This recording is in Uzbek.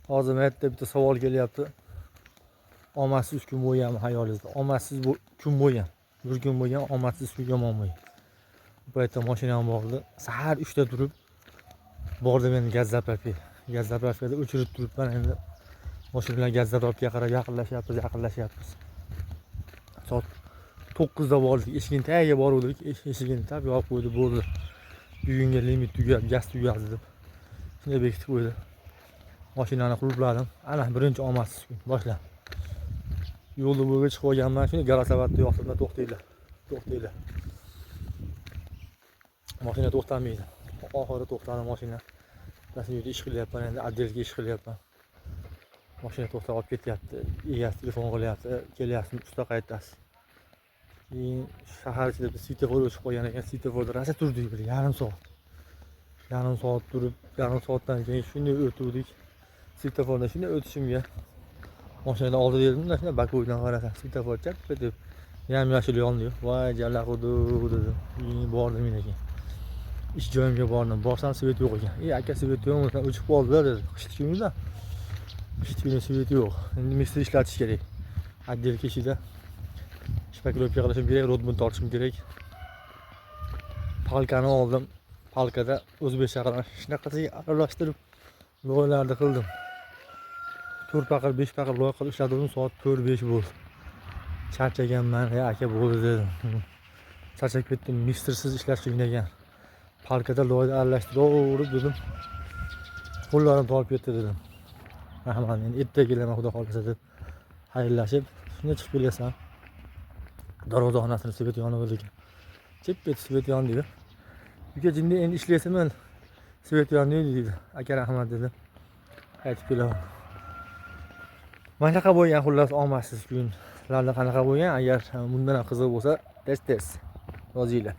Hozir mayerda bitta savol kelyapti. Omadsiz kun bo'lganmi hayolingizda? Omadsiz kun bo'lgan. Bir kun bo'lgan, omadsiz kun yomon bo'lgan. Bu paytda mashinam bordi. Sahar 3 da turib bordim endi gaz zapravkaga. Gaz zapravkada o'chirib turibman endi. Mashina bilan gaz zapravkaga qarab yaqinlashyapmiz. Soat 9 da bordik. Eshigini tagiga boruvdik. Eshigini tab yopib qo'ydi, bo'ldi. Bugunga limit tugab, gaz tugadi deb. Shunday bekitib qo'ydi. Mashinani qulfladim. Ana birinchi omadsiz kun boshlandi. Yo'lda bo'yga chiqib olganman, shuni garosavatni yoqdim, to'xtanglar. To'xtanglar. Mashina to'xtamaydi. Oxiri to'xtadi mashina. Rasmiyda ish qilyapman, endi отделga ish qilyapman. Mashina to'xtab olib ketyapti. Egasi telefon qilyapti, kelyapsiz, usta qaytasiz. Keyin shahar ichida bir svetofor o'chib qolgan ekan, svetoforda rosa turdik bir yarim soat. Yarim soat turib, yarim soatdan keyin shunday o'tdik. Svetoforda shunday o'tishimga mashinada oldi dedim-da, shunday bakoydan qarasam, svetofor chappa deb yam-yashil yondi. Voy jalla xudo dedim. Keyin bordim men ekan. Ish joyimga bordim. Borsam svet yo'q ekan. Aka svet yo'qmi? O'chib qoldilar dedi. Qish kunida. Qish kuni svet yo'q. Endi mister ishlatish kerak. Отдел kishida shpakilovka qilishim kerak, rodmon tortishim kerak. Palkani oldim. Palkada o'zbekcha qilib shunaqasiga aralashtirib loylarni qildim. 4 paqir 5 paqir loy qilib ishladim, soat 4-5 bo'ldi. Charchaganman, aka bo'ldi dedim. Charchab ketdim, mistersiz ishlash qiyin ekan. Palkada loyni aralashtirib dedim. Qo'llarim tortib ketdi dedim. Rahmat, endi ertaga kelaman xudo xolisa deb xayrlashib, shunday chiqib kelyapman. Darvozaxonasini svet yonib ekan. Chep-pet svet yondi-yu. Uka jindi endi ishlayapman. Svet yondi dedi. Aka rahmat dedim. Qaytib kelaman. Mana shunaqa bo'lgan xullas omadsiz kunlarda qanaqa bo'lgan? Agar bundan ham qiziq bo'lsa, tez yozinglar.